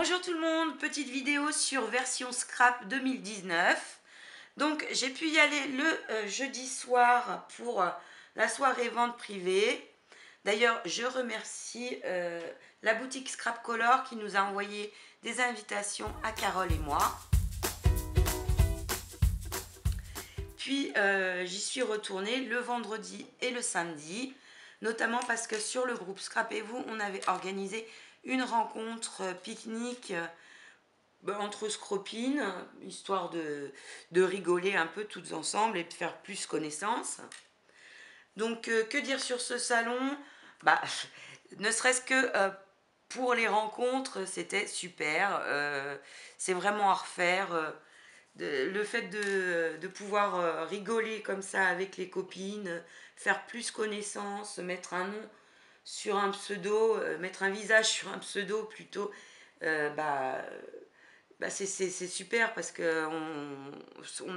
Bonjour tout le monde, petite vidéo sur version scrap 2019. Donc j'ai pu y aller le jeudi soir pour la soirée vente privée. D'ailleurs je remercie la boutique Scrap Color qui nous a envoyé des invitations à Carole et moi. Puis j'y suis retournée le vendredi et le samedi, notamment parce que sur le groupe Scrapez-vous, on avait organisé une rencontre pique-nique entre scropines, histoire de rigoler un peu toutes ensemble et de faire plus connaissance. Donc que dire sur ce salon? Ne serait-ce que pour les rencontres, c'était super. C'est vraiment à refaire. Le fait de pouvoir rigoler comme ça avec les copines, faire plus connaissance, mettre un nom sur un pseudo, mettre un visage sur un pseudo plutôt, c'est super parce qu'on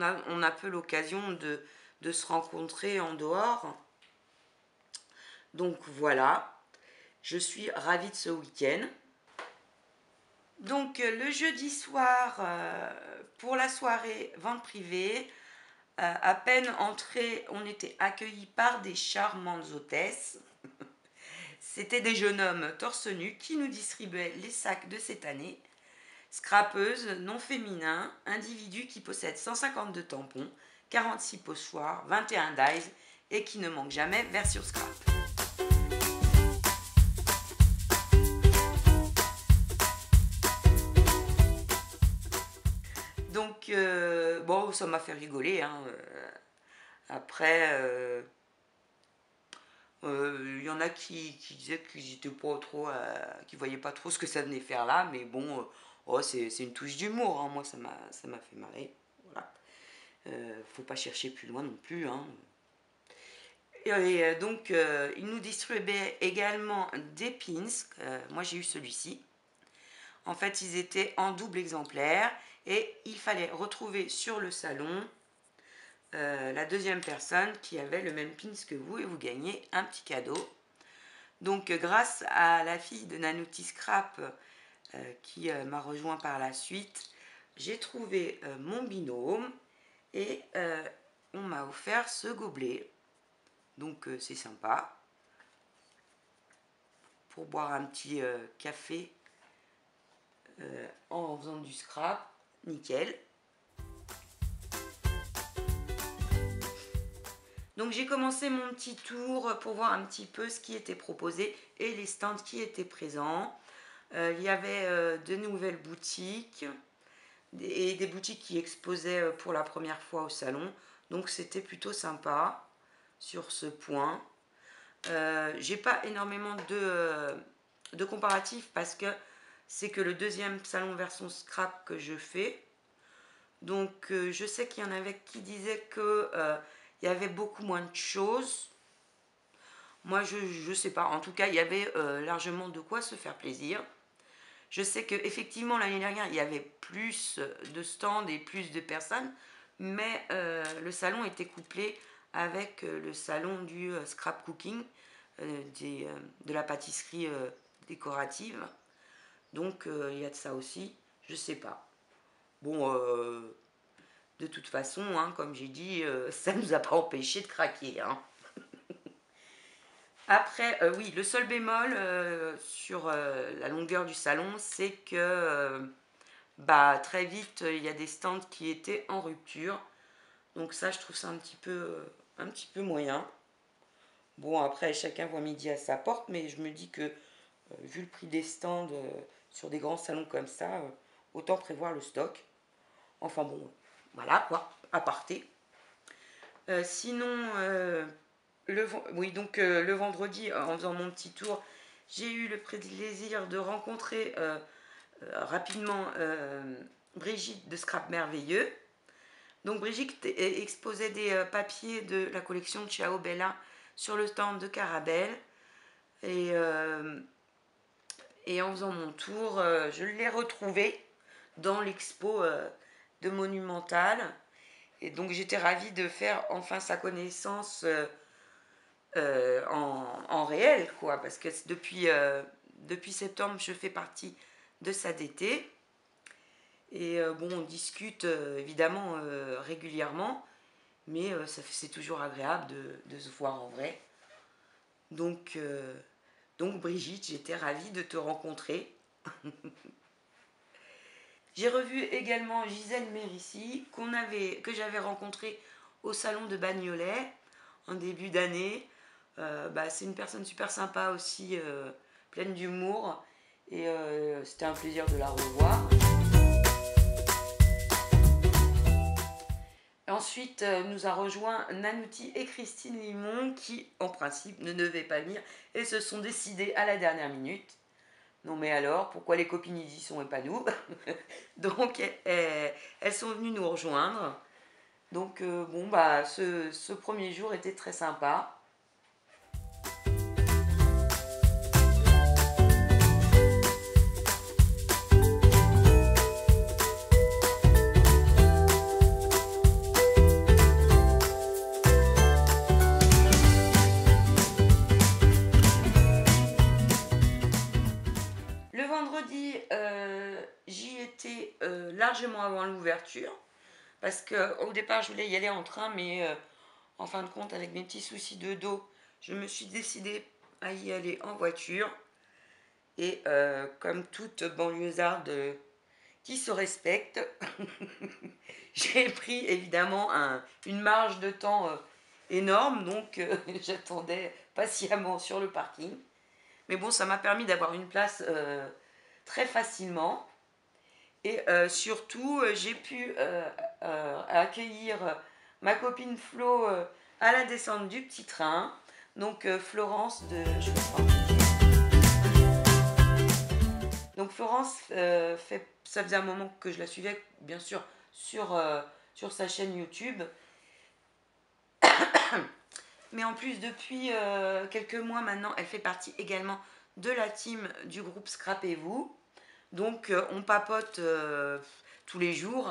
a peu l'occasion de se rencontrer en dehors. Donc voilà, je suis ravie de ce week-end. Donc le jeudi soir, pour la soirée vente privée, à peine entré, on était accueillis par des charmantes hôtesses. C'était des jeunes hommes torse nu qui nous distribuaient les sacs de cette année. Scrapeuse, non féminin, individu qui possède 152 tampons, 46 pochoirs, 21 dies et qui ne manque jamais version scrap. Donc, bon, ça m'a fait rigoler. Hein. Après, il y en a qui disaient qu'ils étaient pas trop, qu'ils voyaient pas trop ce que ça venait faire là, mais bon, oh, c'est une touche d'humour. Hein. Moi, ça m'a fait marrer. Voilà. Faut pas chercher plus loin non plus. Hein. Et donc, il nous distribuait également des pins. Moi, j'ai eu celui-ci. En fait, ils étaient en double exemplaire et il fallait retrouver sur le salon la deuxième personne qui avait le même pins que vous et vous gagnez un petit cadeau. Donc, grâce à la fille de Nanouti Scrap qui m'a rejoint par la suite, j'ai trouvé mon binôme et on m'a offert ce gobelet. Donc c'est sympa pour boire un petit café en faisant du scrap, nickel. Donc j'ai commencé mon petit tour pour voir un petit peu ce qui était proposé et les stands qui étaient présents. Il y avait de nouvelles boutiques et des boutiques qui exposaient pour la première fois au salon. Donc c'était plutôt sympa sur ce point. J'ai pas énormément de comparatifs parce que c'est que le deuxième salon version scrap que je fais. Donc je sais qu'il y en avait qui disaient que il y avait beaucoup moins de choses. Moi je sais pas, en tout cas il y avait largement de quoi se faire plaisir. Je sais qu'effectivement l'année dernière il y avait plus de stands et plus de personnes, mais le salon était couplé avec le salon du scrap cooking, de la pâtisserie décorative. Donc il y a de ça aussi, je sais pas. Bon, de toute façon, hein, comme j'ai dit, ça ne nous a pas empêché de craquer. Hein. Après, oui, le seul bémol sur la longueur du salon, c'est que très vite, il y a des stands qui étaient en rupture. Donc ça, je trouve ça un petit peu moyen. Bon, après, chacun voit midi à sa porte, mais je me dis que, vu le prix des stands sur des grands salons comme ça, autant prévoir le stock. Enfin bon, voilà quoi, aparté. Sinon, le vendredi, en faisant mon petit tour, j'ai eu le plaisir de rencontrer rapidement Brigitte de Scrap Merveilleux. Donc Brigitte exposait des papiers de la collection de Ciao Bella sur le stand de Carabelle. Et en faisant mon tour, je l'ai retrouvée dans l'expo de Monumental. Et donc j'étais ravie de faire enfin sa connaissance en réel, quoi. Parce que depuis septembre, je fais partie de sa d'été. Et bon, on discute évidemment régulièrement, mais c'est toujours agréable de se voir en vrai. Donc Brigitte, j'étais ravie de te rencontrer. J'ai revu également Gisèle Mérissi, que j'avais rencontrée au salon de Bagnolet en début d'année. C'est une personne super sympa aussi, pleine d'humour, et c'était un plaisir de la revoir. Ensuite, nous a rejoint Nanouti et Christine Limon qui, en principe, ne devaient pas venir et se sont décidées à la dernière minute. Non mais alors, pourquoi les copines y sont et pas nous? Donc, elles sont venues nous rejoindre. Donc, ce premier jour était très sympa. J'y étais largement avant l'ouverture parce qu'au départ je voulais y aller en train, mais en fin de compte avec mes petits soucis de dos je me suis décidée à y aller en voiture, et comme toute banlieusarde qui se respecte j'ai pris évidemment une marge de temps énorme, donc j'attendais patiemment sur le parking, mais bon, ça m'a permis d'avoir une place très facilement. Et surtout, j'ai pu accueillir ma copine Flo à la descente du petit train. Donc Florence de... Donc Florence, ça faisait un moment que je la suivais, bien sûr, sur sa chaîne YouTube. Mais en plus, depuis quelques mois maintenant, elle fait partie également de la team du groupe Scrapez-vous. Donc on papote tous les jours,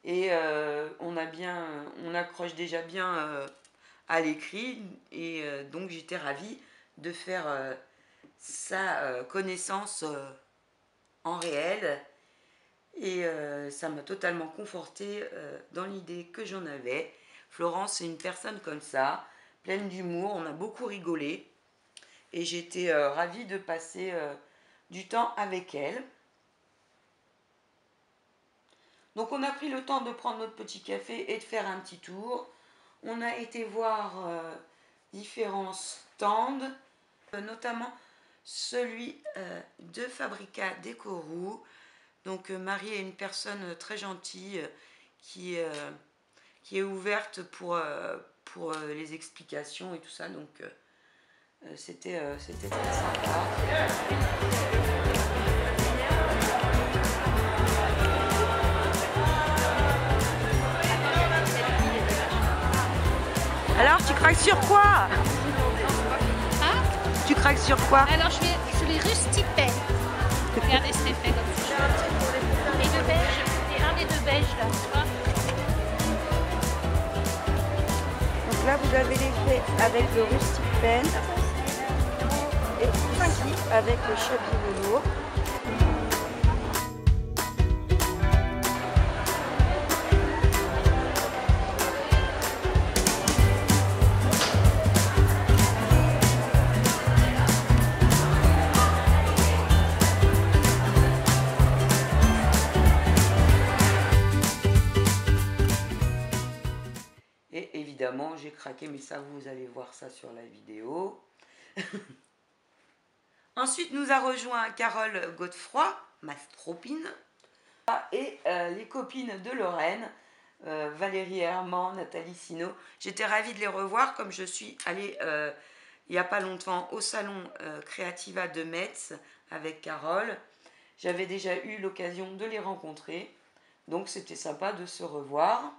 et on accroche déjà bien à l'écrit, et donc j'étais ravie de faire sa connaissance en réel, et ça m'a totalement confortée dans l'idée que j'en avais. Florence est une personne comme ça, pleine d'humour, on a beaucoup rigolé, et j'étais ravie de passer du temps avec elle. Donc on a pris le temps de prendre notre petit café et de faire un petit tour. On a été voir différents stands, notamment celui de Fabrica Décorou. Donc Marie est une personne très gentille qui est ouverte pour les explications et tout ça. Donc c'était très sympa. Alors, tu craques sur quoi? Hein? Tu craques sur quoi? Alors, je vais sur les rustipels. Regardez cet effet comme ça. Et de beige, et un des deux beiges là, tu vois. Donc là, vous avez l'effet avec le rustic pen et ici avec le chapitre velours. Évidemment, j'ai craqué, mais ça, vous allez voir ça sur la vidéo. Ensuite, nous a rejoint Carole Godefroy, ma stropine, et les copines de Lorraine, Valérie Herman, Nathalie Sino. J'étais ravie de les revoir, comme je suis allée il n'y a pas longtemps au salon Creativa de Metz avec Carole. J'avais déjà eu l'occasion de les rencontrer, donc c'était sympa de se revoir.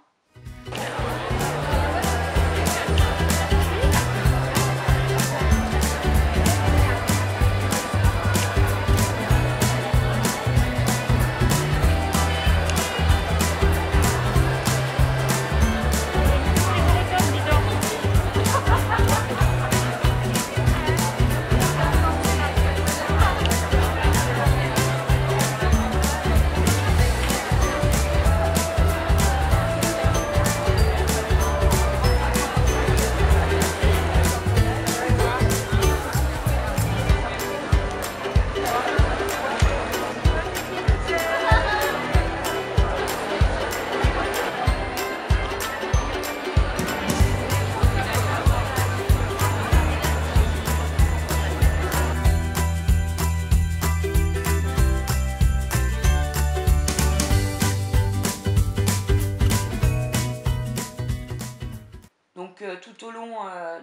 Donc tout au long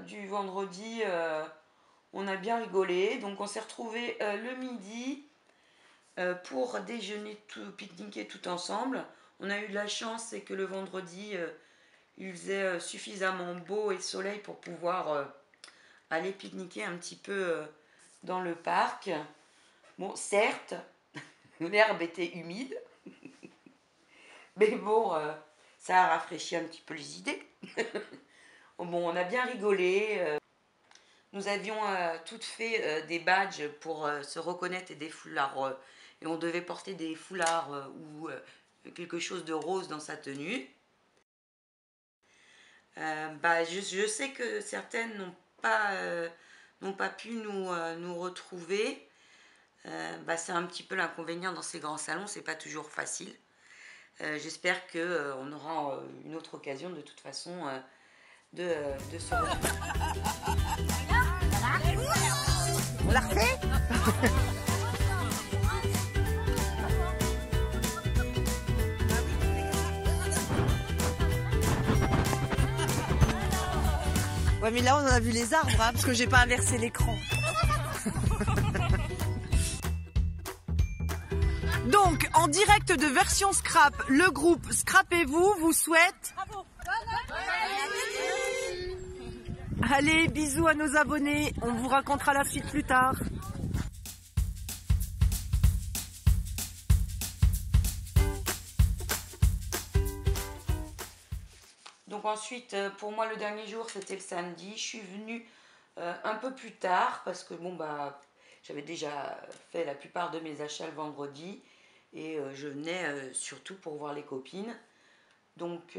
du vendredi, on a bien rigolé. Donc on s'est retrouvés le midi pour déjeuner, pique-niquer tout ensemble. On a eu de la chance, c'est que le vendredi, il faisait suffisamment beau et soleil pour pouvoir aller pique-niquer un petit peu dans le parc. Bon, certes, l'herbe était humide, mais bon, ça a rafraîchi un petit peu les idées. Bon, on a bien rigolé. Nous avions toutes fait des badges pour se reconnaître et des foulards. Et on devait porter des foulards ou quelque chose de rose dans sa tenue. Je sais que certaines n'ont pas pu nous retrouver. C'est un petit peu l'inconvénient dans ces grands salons, c'est pas toujours facile. J'espère qu'on aura une autre occasion de toute façon de se retrouver. On la refait? Ouais, mais là on en a vu les arbres, hein, parce que j'ai pas inversé l'écran. Donc, en direct de Version Scrap, le groupe Scrapez-vous vous souhaite... Allez, bisous à nos abonnés, on vous racontera la suite plus tard. Donc ensuite, pour moi, le dernier jour, c'était le samedi. Je suis venue un peu plus tard parce que bon, j'avais déjà fait la plupart de mes achats le vendredi et je venais surtout pour voir les copines. Donc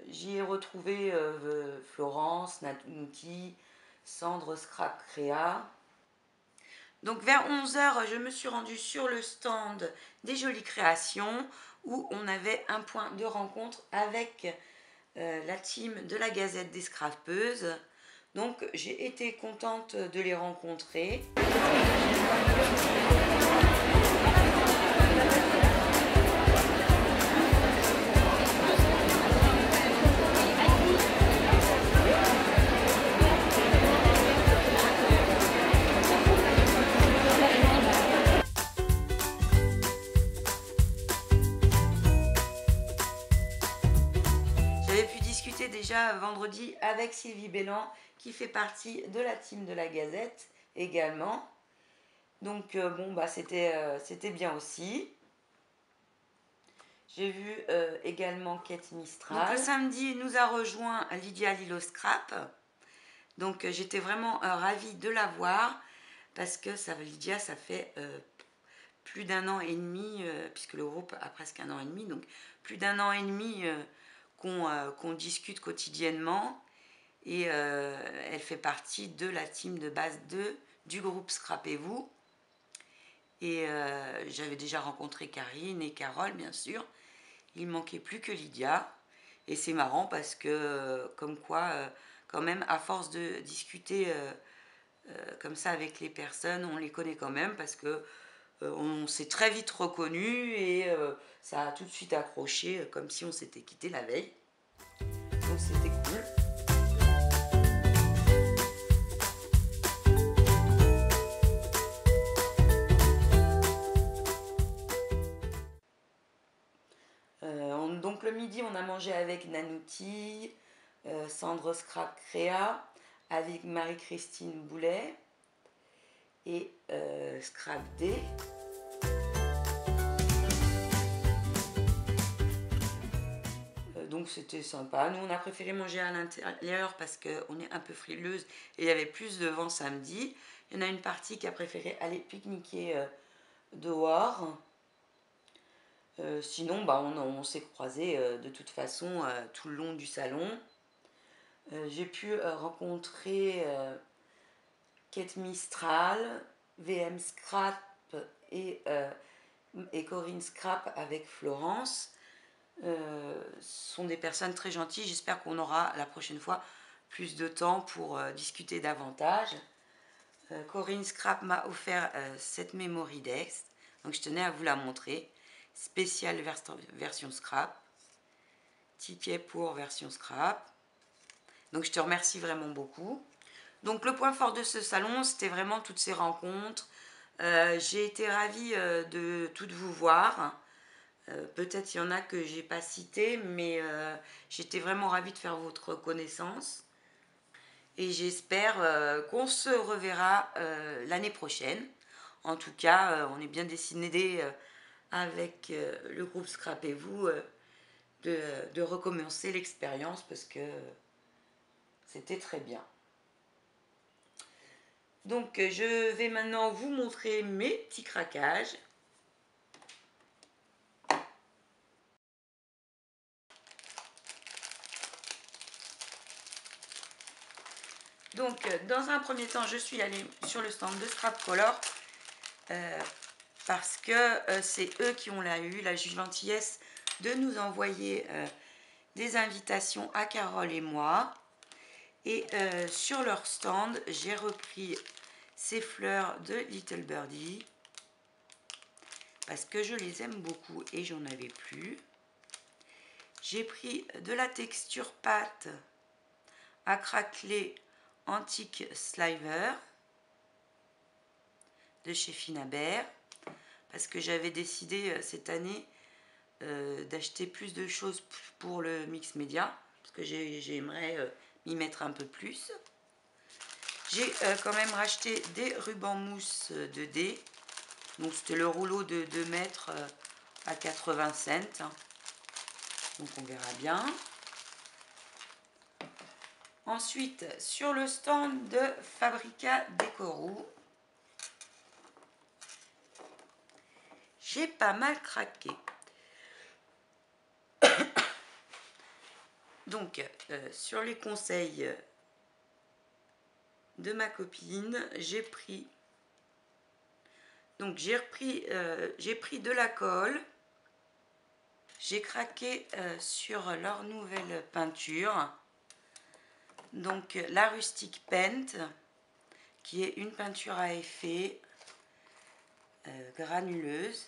j'y ai retrouvé Florence, Natouti, Sandre Scrap Créa. Donc vers 11 h, je me suis rendue sur le stand des Jolies Créations où on avait un point de rencontre avec la team de la Gazette des Scrapeuses. Donc j'ai été contente de les rencontrer. Déjà vendredi avec Sylvie Bellan qui fait partie de la team de la Gazette également. Donc c'était bien aussi. J'ai vu également Kate Mistral. Donc, le samedi nous a rejoint Lydia Lilo Scrap. Donc j'étais vraiment ravie de la voir parce que Lydia, ça fait plus d'1 an et demi, puisque le groupe a presque 1 an et demi, donc plus d'1 an et demi qu'on discute quotidiennement et elle fait partie de la team de base 2 du groupe Scrapez-vous et j'avais déjà rencontré Karine et Carole bien sûr, il ne manquait plus que Lydia et c'est marrant parce que comme quoi quand même à force de discuter comme ça avec les personnes on les connaît quand même parce que on s'est très vite reconnus et ça a tout de suite accroché comme si on s'était quitté la veille. Donc c'était cool. Donc le midi on a mangé avec Nanouti, Sandre Scrap Créa, avec Marie-Christine Boulet et Scrap D. Donc c'était sympa. Nous on a préféré manger à l'intérieur parce qu'on est un peu frileuse et il y avait plus de vent samedi. Il y en a une partie qui a préféré aller pique-niquer dehors. Sinon on s'est croisés de toute façon tout le long du salon. J'ai pu rencontrer Kate Mistral, VM Scrap et Corinne Scrap avec Florence. Sont des personnes très gentilles. J'espère qu'on aura la prochaine fois plus de temps pour discuter davantage. Corinne Scrap m'a offert cette Memory Dex, donc je tenais à vous la montrer. Spéciale version Scrap, ticket pour version Scrap. Donc je te remercie vraiment beaucoup. Donc le point fort de ce salon, c'était vraiment toutes ces rencontres. J'ai été ravie de toutes vous voir. Peut-être il y en a que j'ai pas cité, mais j'étais vraiment ravie de faire votre connaissance. Et j'espère qu'on se reverra l'année prochaine. En tout cas, on est bien décidé avec le groupe Scrapez-vous de recommencer l'expérience parce que c'était très bien. Donc je vais maintenant vous montrer mes petits craquages. Donc dans un premier temps, je suis allée sur le stand de Scrap Color parce que c'est eux qui ont eu la gentillesse de nous envoyer des invitations à Carole et moi. Et sur leur stand, j'ai repris ces fleurs de Little Birdie parce que je les aime beaucoup et j'en avais plus. J'ai pris de la texture pâte à craqueler Antique Sliver de chez Finaber parce que j'avais décidé cette année d'acheter plus de choses pour le mix média parce que j'aimerais m'y mettre un peu plus. J'ai quand même racheté des rubans mousse 2D. Donc c'était le rouleau de 2 mètres à 80 cents. Donc on verra bien. Ensuite, sur le stand de Fabrica Decorou, j'ai pas mal craqué. Donc, sur les conseils de ma copine, j'ai pris de la colle. J'ai craqué sur leur nouvelle peinture. Donc la Rustic Paint, qui est une peinture à effet granuleuse.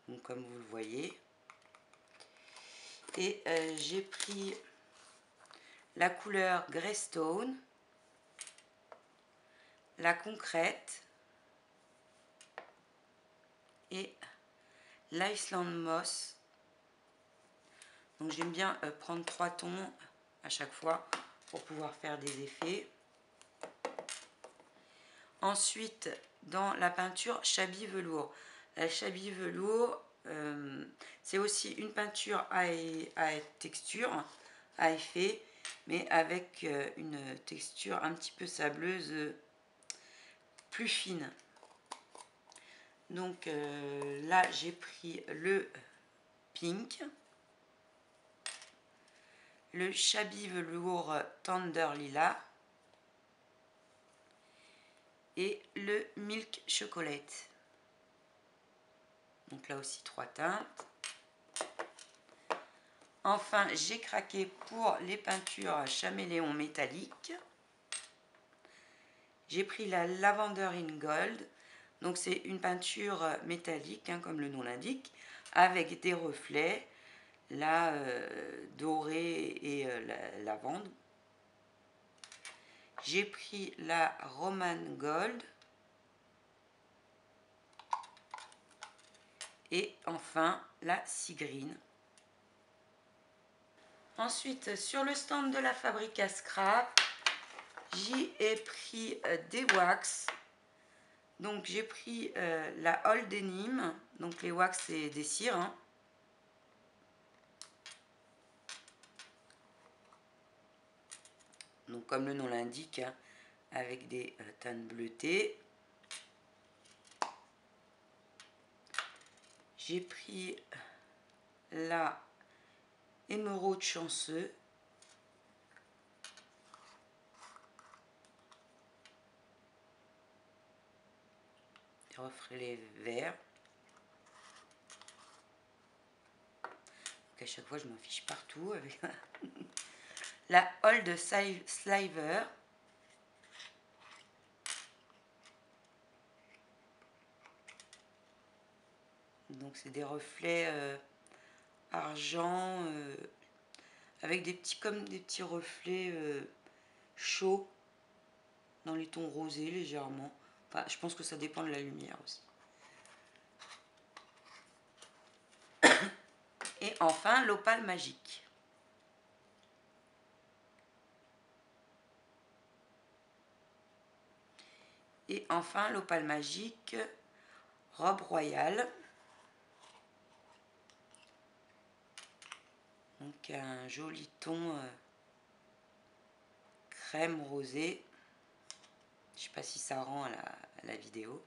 Donc, comme vous le voyez. Et j'ai pris la couleur Greystone, la concrète et l'Iceland Moss. Donc j'aime bien prendre 3 tons à chaque fois pour pouvoir faire des effets. Ensuite, dans la peinture Shabby Velours. La Shabby Velours, c'est aussi une peinture à texture, à effet, mais avec une texture un petit peu sableuse, plus fine. Donc là, j'ai pris le pink, le Shabby Velours Tender Lilas et le Milk Chocolate. Donc là aussi 3 teintes. Enfin, j'ai craqué pour les peintures Caméléon métallique. J'ai pris la Lavender in Gold. Donc c'est une peinture métallique, hein, comme le nom l'indique, avec des reflets, là doré et la lavande. J'ai pris la Roman Gold. Et enfin la Sea Green. Ensuite, sur le stand de la Fabrica Scrap, j'y ai pris des wax. Donc j'ai pris la Old Denim. Donc les wax, c'est des cires, hein. Donc comme le nom l'indique, hein, avec des teintes bleutées. J'ai pris la Émeraude Chanceux. Des reflets verts. Donc à chaque fois, je m'en fiche partout avec la Old Sliver. Donc c'est des reflets argent avec des petits, comme des petits reflets chauds dans les tons rosés légèrement. Enfin, je pense que ça dépend de la lumière aussi. Et enfin, l'opale magique. Et enfin, l'opale magique, robe royale. Donc un joli ton crème rosé. Je sais pas si ça rend à la vidéo.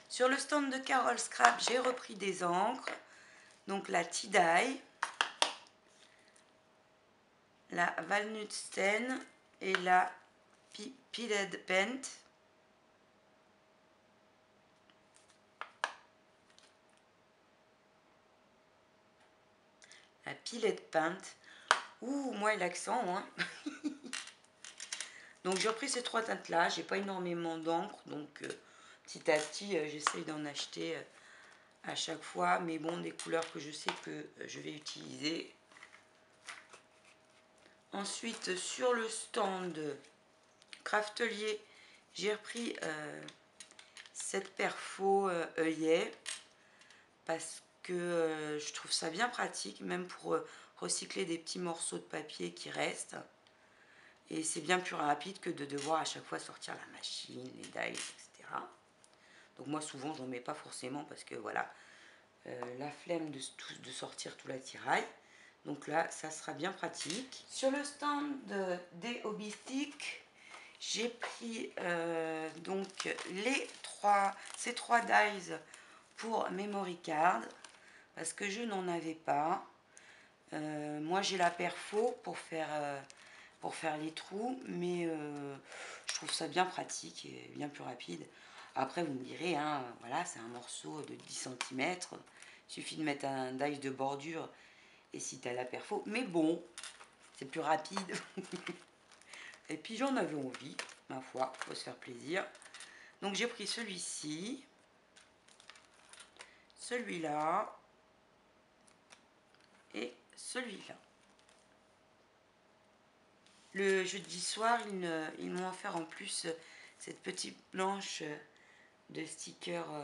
Sur le stand de Carole Scrap, j'ai repris des encres. Donc la Tie-Dye, la Walnut Stain et la Peeled Paint. La Peeled Paint. Ouh, moi l'accent, hein. Donc j'ai repris ces trois teintes là, j'ai pas énormément d'encre, donc petit à petit j'essaye d'en acheter à chaque fois, mais bon, des couleurs que je sais que je vais utiliser. Ensuite, sur le stand Craftelier, j'ai repris cette perfo œillet parce que je trouve ça bien pratique, même pour recycler des petits morceaux de papier qui restent. Et c'est bien plus rapide que de devoir à chaque fois sortir la machine, les dies, etc. Donc moi souvent j'en mets pas forcément parce que voilà, la flemme de sortir tout l'attirail. Donc là ça sera bien pratique. Sur le stand des Hobby Stick, j'ai pris donc ces trois dies pour memory card parce que je n'en avais pas. Moi j'ai la perfo pour faire les trous, mais je trouve ça bien pratique et bien plus rapide. Après vous me direz, hein, voilà, c'est un morceau de 10 cm, il suffit de mettre un die de bordure et si tu as la perfo, mais bon, c'est plus rapide. Et puis j'en avais envie, ma foi, faut se faire plaisir. Donc j'ai pris celui-ci, celui-là et celui-là. Le jeudi soir, ils m'ont offert en plus cette petite planche de stickers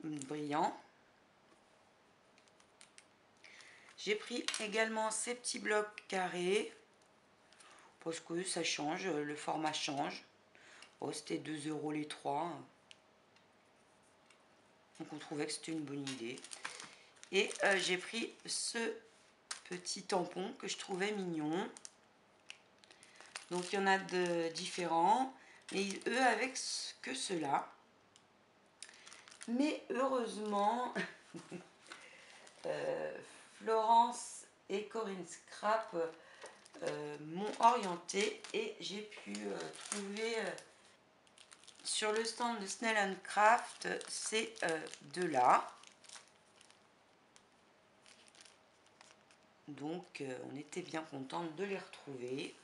brillants. J'ai pris également ces petits blocs carrés parce que ça change, le format change. Oh, c'était 2 € les trois. Donc on trouvait que c'était une bonne idée. Et j'ai pris ce petit tampon que je trouvais mignon. Donc il y en a de différents, mais eux avec que ceux-là. Mais heureusement, Florence et Corinne Scrap m'ont orienté et j'ai pu trouver sur le stand de Snell & Craft ces deux-là. Donc on était bien contente de les retrouver.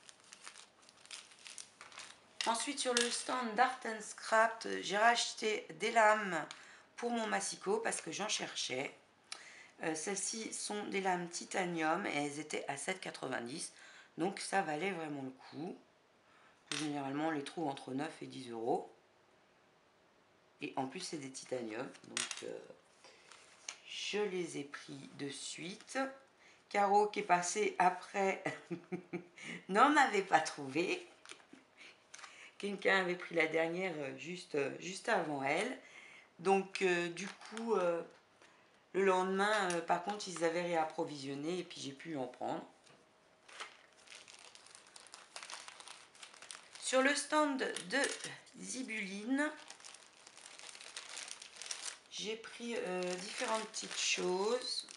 Ensuite sur le stand d'Art & Scrap, j'ai racheté des lames pour mon massicot parce que j'en cherchais. Celles-ci sont des lames titanium et elles étaient à 7,90 €. Donc ça valait vraiment le coup. Généralement on les trouve entre 9 et 10 €. Et en plus c'est des titanium. Donc je les ai pris de suite. Caro qui est passé après n'en avait pas trouvé. Quelqu'un avait pris la dernière juste avant elle. Donc du coup, le lendemain, par contre, ils avaient réapprovisionné et puis j'ai pu en prendre. Sur le stand de Zibuline, j'ai pris différentes petites choses.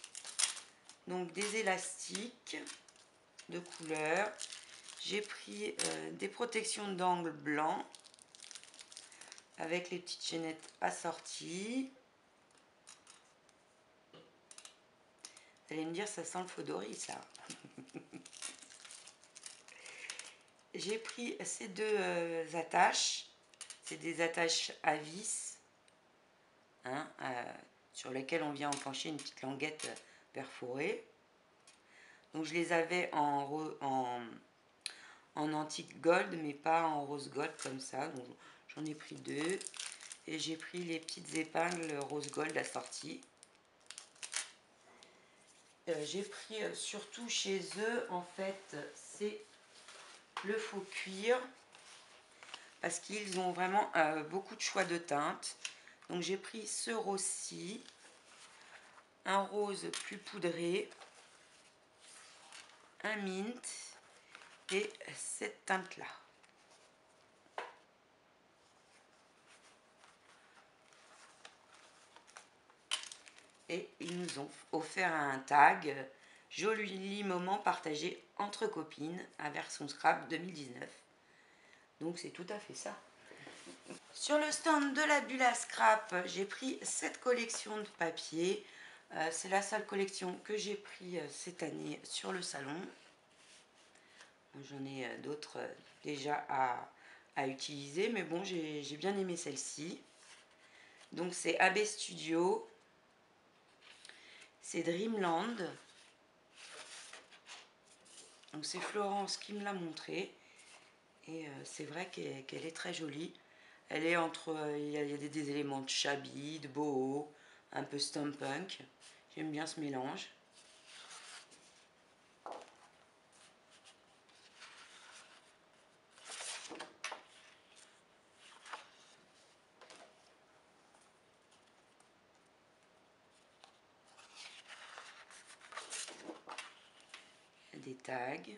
Donc des élastiques de couleur. J'ai pris des protections d'angle blanc avec les petites chaînettes assorties. Vous allez me dire, ça sent le Fodori, ça. J'ai pris ces deux attaches. c'est des attaches à vis, hein, sur lesquelles on vient enclencher une petite languette perforée. Donc je les avais en antique gold, mais pas en rose gold comme ça. Donc j'en ai pris 2. Et j'ai pris les petites épingles rose gold assorties. J'ai pris surtout chez eux, en fait, c'est le faux cuir. Parce qu'ils ont vraiment beaucoup de choix de teintes. Donc j'ai pris ce rose-ci, un rose plus poudré, un mint et cette teinte-là. Et ils nous ont offert un tag « Joli moment partagé entre copines » à version scrap 2019. Donc c'est tout à fait ça. Sur le stand de la bulle à scrap, j'ai pris cette collection de papier. C'est la seule collection que j'ai pris cette année sur le salon. J'en ai d'autres déjà à utiliser, mais bon, j'ai bien aimé celle-ci. Donc c'est AB Studio. C'est Dreamland. Donc c'est Florence qui me l'a montré. Et c'est vrai qu'elle est très jolie. Elle est entre... il y a des éléments de shabby, de boho, un peu steampunk. J'aime bien ce mélange. Il y a des tags.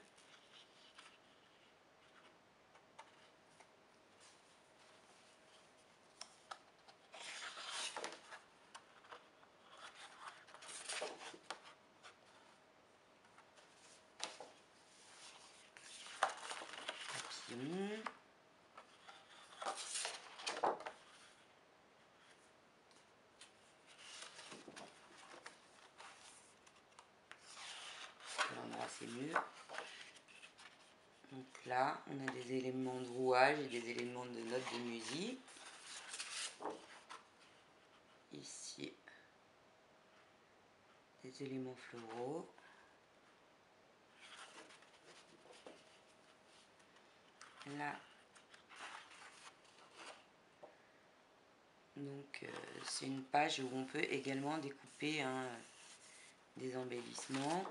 Papillons. C'est mieux. Donc là, on a des éléments de rouage et des éléments de notes de musique. Ici, des éléments floraux. Là, donc c'est une page où on peut également découper des embellissements.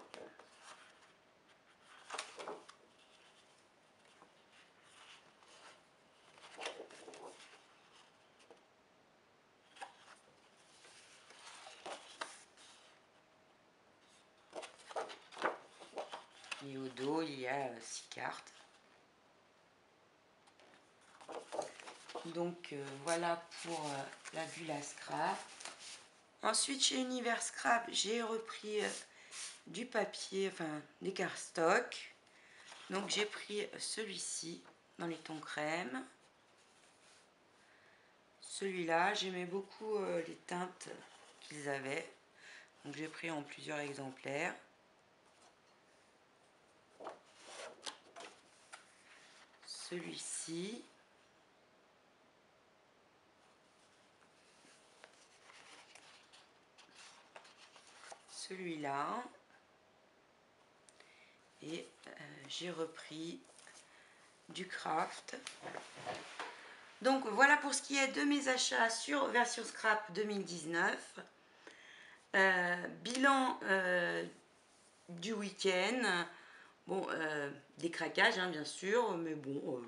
Et au dos, il y a 6 cartes. Donc voilà pour la bulle à scrap. Ensuite, chez Univers Scrap, j'ai repris du papier, enfin des cardstock. Donc j'ai pris celui-ci dans les tons crème. Celui-là, j'aimais beaucoup les teintes qu'ils avaient. Donc j'ai pris en plusieurs exemplaires. Celui-ci. Celui-là. Et j'ai repris du craft. Donc voilà pour ce qui est de mes achats sur Version Scrap 2019. Bilan du week-end. Bon, des craquages hein, bien sûr, mais bon,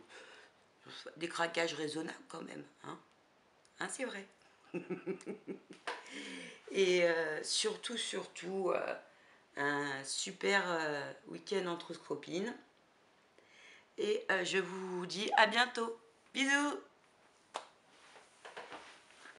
des craquages raisonnables quand même. Hein, c'est vrai. Et surtout, un super week-end entre copines. Et je vous dis à bientôt. Bisous!